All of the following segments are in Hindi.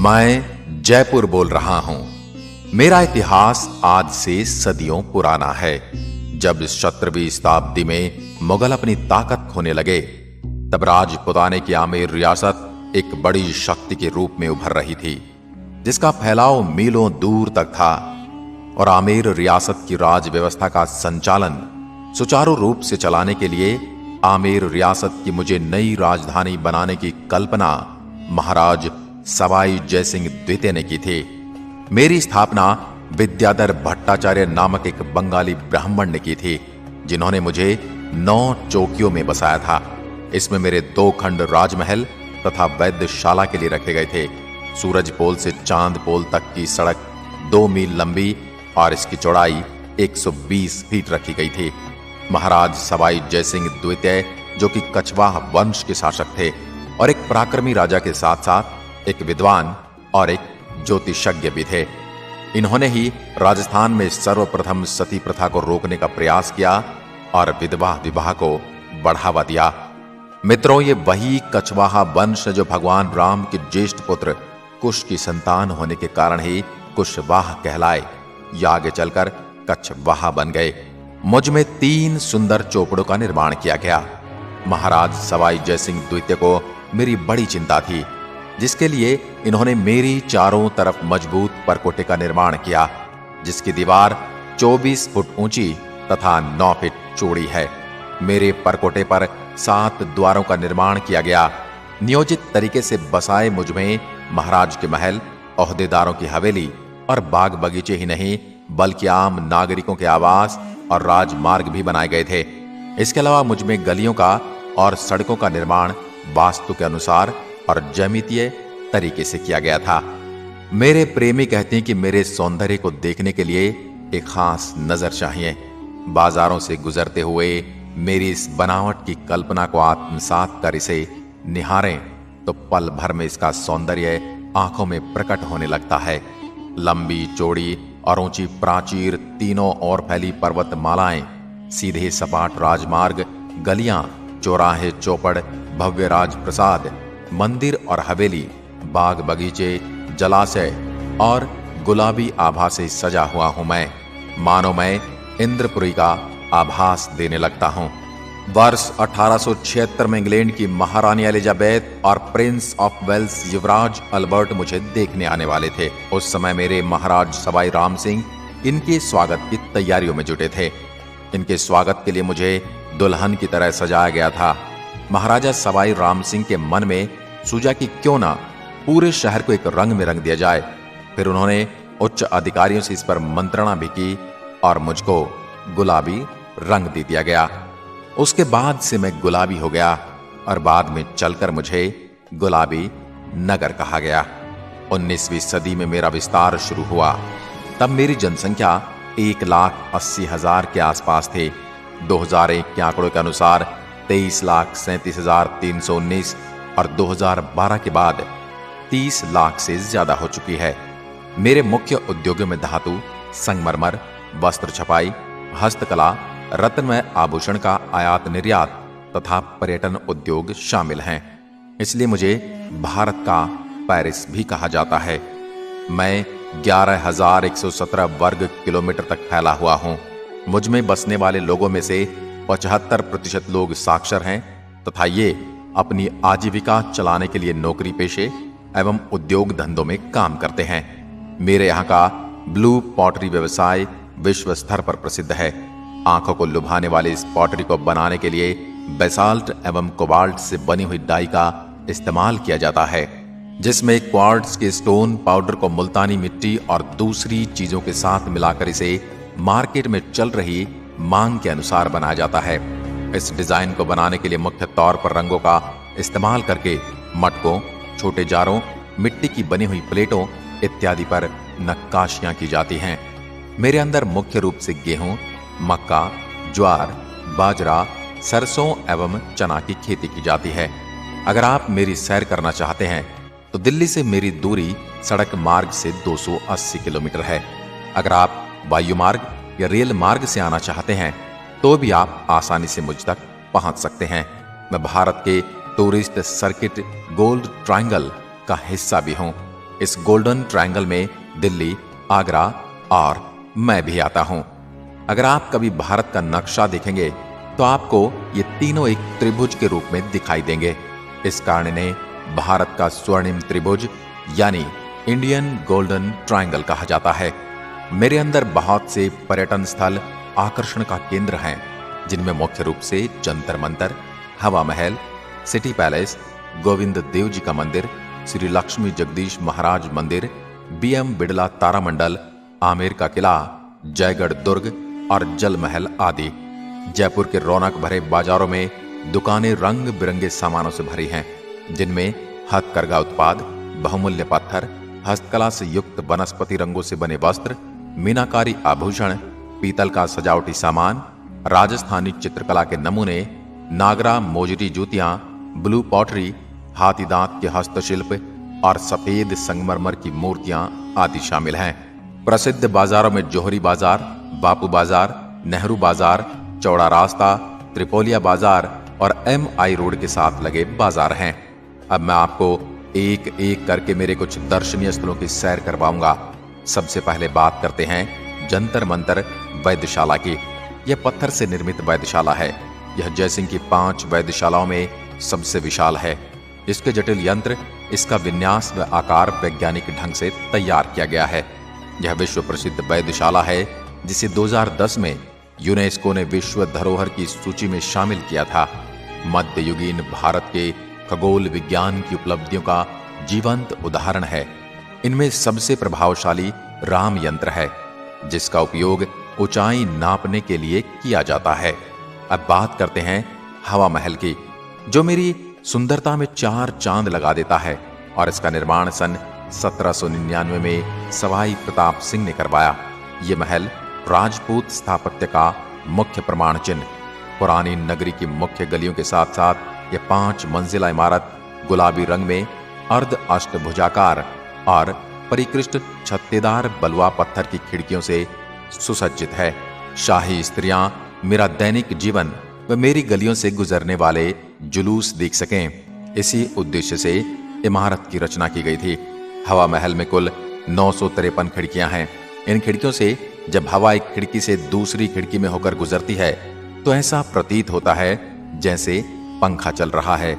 मैं जयपुर बोल रहा हूं। मेरा इतिहास आज से सदियों पुराना है। जब 17वीं शताब्दी में मुगल अपनी ताकत खोने लगे, तब राजपुताने की आमेर रियासत एक बड़ी शक्ति के रूप में उभर रही थी, जिसका फैलाव मीलों दूर तक था। और आमेर रियासत की राज व्यवस्था का संचालन सुचारू रूप से चलाने के लिए आमेर रियासत की मुझे नई राजधानी बनाने की कल्पना महाराज सवाई जयसिंह द्वितीय ने की थी। मेरी स्थापना विद्याधर भट्टाचार्य नामक एक बंगाली ब्राह्मण ने की थी, जिन्होंने मुझे 9 चौकियों में बसाया था। इसमें मेरे 2 खंड राजमहल तथा वैद्यशाला के लिए रखे गए थे। सूरज पोल से चांद पोल तक की सड़क 2 मील लंबी और इसकी चौड़ाई 120 फीट रखी गई थी। महाराज सवाई जयसिंह द्वितीय, जो कि कछवाह वंश के शासक थे और एक पराक्रमी राजा के साथ साथ एक विद्वान और एक ज्योतिषज्ञ भी थे, इन्होंने ही राजस्थान में सर्वप्रथम सती प्रथा को रोकने का प्रयास किया और विधवा विवाह को बढ़ावा दिया। मित्रों, ये वही कछवाहा वंश जो भगवान राम के ज्येष्ठ पुत्र कुश की संतान होने के कारण ही कुशवाह कहलाए, या आगे चलकर कछवाहा बन गए। मुझ में 3 सुंदर चौपड़ों का निर्माण किया गया। महाराज सवाई जयसिंह द्वितीय को मेरी बड़ी चिंता थी, जिसके लिए इन्होंने मेरी चारों तरफ मजबूत परकोटे का निर्माण किया, जिसकी दीवार 24 फुट ऊंची तथा 9 फीट चौड़ी है। मेरे परकोटे पर 7 द्वारों का निर्माण किया गया। नियोजित तरीके से बसाए मुझ में महाराज के महल, ओहदेदारों की हवेली और बाग बगीचे ही नहीं, बल्कि आम नागरिकों के आवास और राजमार्ग भी बनाए गए थे। इसके अलावा मुझ में गलियों का और सड़कों का निर्माण वास्तु के अनुसार और ज्यामितीय तरीके से किया गया था। मेरे प्रेमी कहते हैं कि मेरे सौंदर्य को देखने के लिए एक खास नजर चाहिए। बाजारों से गुजरते हुए मेरी इस बनावट की कल्पना को आत्मसात कर इसे निहारें तो पल भर में इसका सौंदर्य आंखों में प्रकट होने लगता है। लंबी चौड़ी और ऊंची प्राचीर, तीनों ओर फैली पर्वतमालाएं, सीधे सपाट राजमार्ग, गलियां, चौराहे, चौपड़, भव्य राजप्रसाद, मंदिर और हवेली, बाग बगीचे, जलाशय और गुलाबी आभा से सजा हुआ हूं मैं, मानो मैं इंद्रपुरी का आभास देने लगता हूं। वर्ष 1876 में इंग्लैंड की महारानी एलिजाबेथ और प्रिंस ऑफ वेल्स युवराज अल्बर्ट मुझे देखने आने वाले थे। उस समय मेरे महाराज सवाई राम सिंह इनके स्वागत की तैयारियों में जुटे थे। इनके स्वागत के लिए मुझे दुल्हन की तरह सजाया गया था। महाराजा सवाई राम सिंह के मन में सूझा कि क्यों ना पूरे शहर को एक रंग में रंग दिया जाए। फिर उन्होंने उच्च अधिकारियों से इस पर मंत्रणा भी की और मुझको गुलाबी रंग दे दिया गया। उसके बाद से मैं गुलाबी हो गया और बाद में चलकर मुझे गुलाबी नगर कहा गया। 19वीं सदी में मेरा विस्तार शुरू हुआ। तब मेरी जनसंख्या 1,80,000 के आसपास थे। 2001 के आंकड़ों के अनुसार 23,37,319 और 2012 के बाद 30 लाख से ज्यादा हो चुकी है। मेरे मुख्य उद्योगों में धातु, संगमरमर, वस्त्र छपाई, हस्तकला, रत्नमय आभूषण का आयात निर्यात तथा पर्यटन उद्योग शामिल हैं। इसलिए मुझे भारत का पेरिस भी कहा जाता है। मैं 11,117 वर्ग किलोमीटर तक फैला हुआ हूं। मुझ में बसने वाले लोगों में से 75% लोग साक्षर हैं तथा ये अपनी आजीविका चलाने के लिए नौकरी पेशे एवं उद्योग धंधों में काम करते हैं। मेरे यहाँ का ब्लू पॉटरी व्यवसाय विश्व स्तर पर प्रसिद्ध है। आंखों को लुभाने वाली इस पॉटरी को बनाने के लिए बेसाल्ट एवं कोबाल्ट से बनी हुई डाई का इस्तेमाल किया जाता है, जिसमें क्वार्ट्ज के स्टोन पाउडर को मुल्तानी मिट्टी और दूसरी चीजों के साथ मिलाकर इसे मार्केट में चल रही मांग के अनुसार बनाया जाता है। इस डिजाइन को बनाने के लिए मुख्य तौर पर रंगों का इस्तेमाल करके मटकों, छोटे जारों, मिट्टी की बनी हुई प्लेटों इत्यादि पर नक्काशियां की जाती हैं। मेरे अंदर मुख्य रूप से गेहूं, मक्का, ज्वार, बाजरा, सरसों एवं चना की खेती की जाती है। अगर आप मेरी सैर करना चाहते हैं तो दिल्ली से मेरी दूरी सड़क मार्ग से 280 किलोमीटर है। अगर आप वायु मार्ग या रेल मार्ग से आना चाहते हैं तो भी आप आसानी से मुझ तक पहुंच सकते हैं। मैं भारत के टूरिस्ट सर्किट गोल्ड ट्रायंगल का हिस्सा भी हूं। इस गोल्डन ट्रायंगल में दिल्ली, आगरा और मैं भी आता हूं। अगर आप कभी भारत का नक्शा देखेंगे तो आपको ये तीनों एक त्रिभुज के रूप में दिखाई देंगे। इस कारण इन्हें भारत का स्वर्णिम त्रिभुज यानी इंडियन गोल्डन ट्रायंगल कहा जाता है। मेरे अंदर बहुत से पर्यटन स्थल आकर्षण का केंद्र हैं, जिनमें मुख्य रूप से जंतर मंतर, हवा महल, सिटी पैलेस, गोविंद देव जी का मंदिर, श्री लक्ष्मी जगदीश महाराज मंदिर, BM बिड़ला तारामंडल, आमेर का किला, जयगढ़ दुर्ग और जल महल आदि। जयपुर के रौनक भरे बाजारों में दुकानें रंग बिरंगे सामानों से भरी हैं, जिनमें हथकरघा उत्पाद, बहुमूल्य पत्थर, हस्तकला से युक्त वनस्पति रंगों से बने वस्त्र, मीनाकारी आभूषण, पीतल का सजावटी सामान, राजस्थानी चित्रकला के नमूने, नागरा मोजरी जूतियां, ब्लू पॉटरी, हाथी दांत के हस्तशिल्प और सफेद संगमरमर की मूर्तियां आदि शामिल हैं। प्रसिद्ध बाजारों में जोहरी बाजार, बापू बाजार, नेहरू बाजार, चौड़ा रास्ता, त्रिपोलिया बाजार और MI रोड के साथ लगे बाजार हैं। अब मैं आपको एक एक करके मेरे कुछ दर्शनीय स्थलों की सैर करवाऊंगा। सबसे पहले बात करते हैं जंतर मंतर वैद्यशाला की। यह पत्थर से निर्मित वैद्यशाला है। यह जयसिंह की 5 वैद्यशालाओं में सबसे विशाल है। इसके जटिल यंत्र, इसका विन्यास व आकार वैज्ञानिक ढंग से तैयार किया गया है। यह विश्व प्रसिद्ध वैद्यशाला है, जिसे 2010 में यूनेस्को ने विश्व धरोहर की सूची में शामिल किया था। मध्ययुगीन भारत के खगोल विज्ञान की उपलब्धियों का जीवंत उदाहरण है। इनमें सबसे प्रभावशाली राम यंत्र है, जिसका उपयोग ऊंचाई नापने के लिए किया जाता है। अब बात करते हैं हवा महल की, जो मेरी सुंदरता में 4 चांद लगा देता है और इसका निर्माण सन 1799 में सवाई प्रताप सिंह ने करवाया। ये महल राजपूत स्थापत्य का मुख्य प्रमाण चिन्ह। पुरानी नगरी की मुख्य गलियों के साथ साथ यह 5 मंजिला इमारत गुलाबी रंग में अर्ध अष्टभुजाकार और परिकृष्ट छत्तेदार बलुआ पत्थर की खिड़कियों से सुसज्जित है। शाही स्त्रियां मेरा दैनिक जीवन व मेरी गलियों से गुजरने वाले जुलूस देख सकें, इसी उद्देश्य से इमारत की रचना की गई थी। हवा महल में कुल 953 खिड़कियां हैं। इन खिड़कियों से जब हवा एक खिड़की से दूसरी खिड़की में होकर गुजरती है तो ऐसा प्रतीत होता है जैसे पंखा चल रहा है।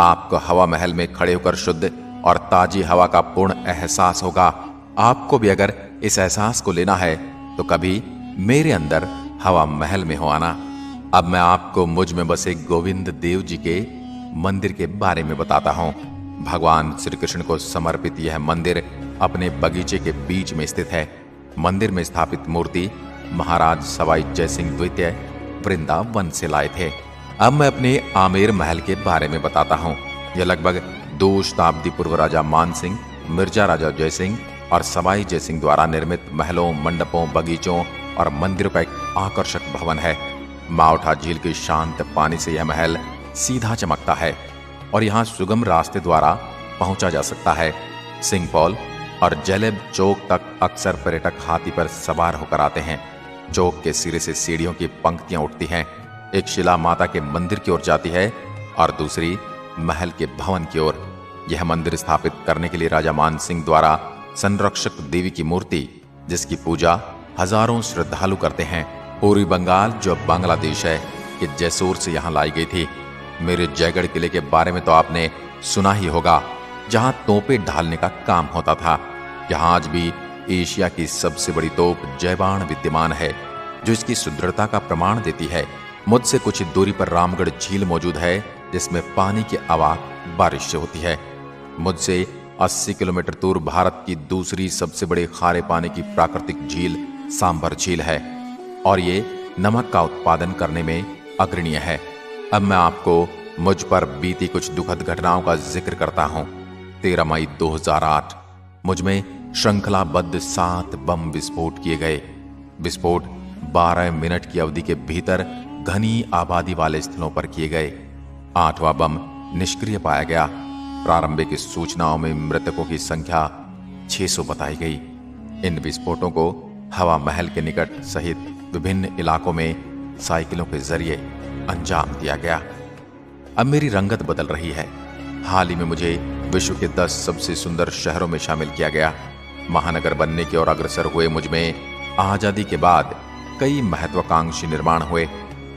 आपको हवा महल में खड़े होकर शुद्ध और ताजी हवा का पूर्ण एहसास होगा। आपको भी अगर इस एहसास को लेना है तो कभी मेरे अंदर हवा महल में हो आना। अब मैं आपको मुझ में बसे गोविंद देव जी के मंदिर के बारे में बताता हूँ। भगवान श्री कृष्ण को समर्पित यह मंदिर अपने बगीचे के बीच में स्थित है। मंदिर में स्थापित मूर्ति महाराज सवाई जयसिंह द्वितीय वृंदावन से लाए थे। अब मैं अपने आमेर महल के बारे में बताता हूँ। यह लगभग 2 शताब्दी पूर्व राजा मानसिंह, मिर्जा राजा जयसिंह और सवाई जयसिंह द्वारा निर्मित महलों, मंडपों, बगीचों और मंदिरों का एक आकर्षक भवन है। माउठा झील के शांत पानी से यह महल सीधा चमकता है और यहाँ सुगम रास्ते द्वारा पहुंचा जा सकता है। सिंहपॉल और जलेब चौक तक अक्सर पर्यटक हाथी पर सवार होकर आते हैं। चौक के सिरे से सीढ़ियों की पंक्तियां उठती हैं। एक शिला माता के मंदिर की ओर जाती है और दूसरी महल के भवन की ओर। यह मंदिर स्थापित करने के लिए राजा मानसिंह द्वारा संरक्षक देवी की मूर्ति, जिसकी पूजा हजारों श्रद्धालु करते हैं, पूर्वी बंगाल जो बांग्लादेश है कि जैसोर से यहाँ लाई गई थी। मेरे जयगढ़ किले के बारे में तो आपने सुना ही होगा, जहां तोपें ढालने का काम होता था। यहाँ आज भी एशिया की सबसे बड़ी तोप जयबाण विद्यमान है, जो इसकी सुदृढ़ता का प्रमाण देती है। मुझसे कुछ ही दूरी पर रामगढ़ झील मौजूद है, जिसमें पानी की आवाज बारिश से होती है। मुझसे 80 किलोमीटर दूर भारत की दूसरी सबसे बड़ी खारे पानी की प्राकृतिक झील सांभर झील है और ये नमक का उत्पादन करने में अग्रणीय है। अब मैं आपको मुझ पर बीती कुछ दुखद घटनाओं का जिक्र करता हूँ। 13 मई 2008 मुझ में श्रृंखलाबद्ध 7 बम विस्फोट किए गए। विस्फोट 12 मिनट की अवधि के भीतर घनी आबादी वाले स्थलों पर किए गए। 8वां बम निष्क्रिय पाया गया। प्रारंभिक सूचनाओं में मृतकों की संख्या 600 बताई गई। इन विस्फोटों को हवा महल के निकट सहित विभिन्न इलाकों में साइकिलों के जरिए अंजाम दिया गया। अब मेरी रंगत बदल रही है। हाल ही में मुझे विश्व के 10 सबसे सुंदर शहरों में शामिल किया गया। महानगर बनने की ओर अग्रसर हुए मुझ में आजादी के बाद कई महत्वाकांक्षी निर्माण हुए।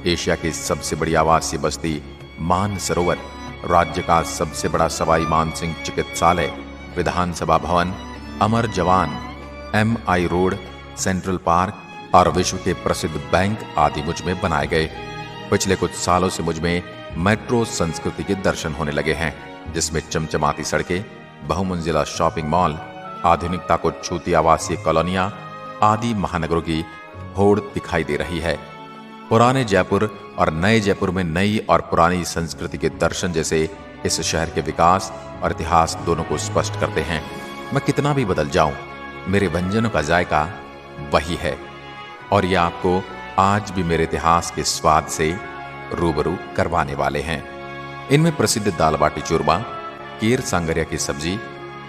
एशिया की सबसे बड़ी आवासीय बस्ती मानसरोवर, राज्य का सबसे बड़ा सवाई मानसिंह चिकित्सालय, विधानसभा भवन, अमर जवान, MI रोड, सेंट्रल पार्क और विश्व के प्रसिद्ध बैंक आदि मुझ में बनाए गए। पिछले कुछ सालों से मुझ में मेट्रो संस्कृति के दर्शन होने लगे हैं, जिसमें चमचमाती सड़कें, बहुमंजिला शॉपिंग मॉल, आधुनिकता को छूती आवासीय कॉलोनियां आदि महानगरों की होड़ दिखाई दे रही है। पुराने जयपुर और नए जयपुर में नई और पुरानी संस्कृति के दर्शन जैसे इस शहर के विकास और इतिहास दोनों को स्पष्ट करते हैं। मैं कितना भी बदल जाऊं, मेरे व्यंजनों का जायका वही है और ये आपको आज भी मेरे इतिहास के स्वाद से रूबरू करवाने वाले हैं। इनमें प्रसिद्ध दाल बाटी चूरमा, केर सांगरिया की सब्जी,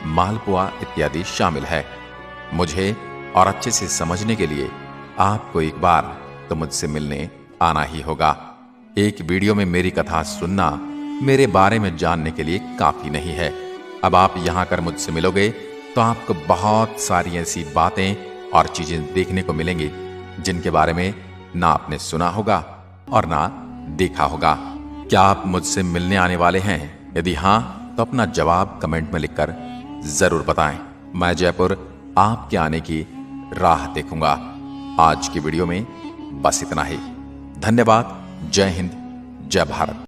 मालपुआ इत्यादि शामिल है। मुझे और अच्छे से समझने के लिए आपको एक बार तो मुझसे मिलने आना ही होगा। एक वीडियो में मेरी कथा सुनना मेरे बारे में जानने के लिए काफी नहीं है। अब आप यहां कर मुझसे मिलोगे तो आपको बहुत सारी ऐसी बातें और चीजें देखने को मिलेंगी जिनके बारे में ना आपने सुना होगा और ना देखा होगा। क्या आप मुझसे मिलने आने वाले हैं? यदि हां तो अपना जवाब कमेंट में लिखकर जरूर बताएं। मैं जयपुर आपके आने की राह देखूंगा। आज की वीडियो में बस इतना ही। धन्यवाद। जय हिंद, जय भारत।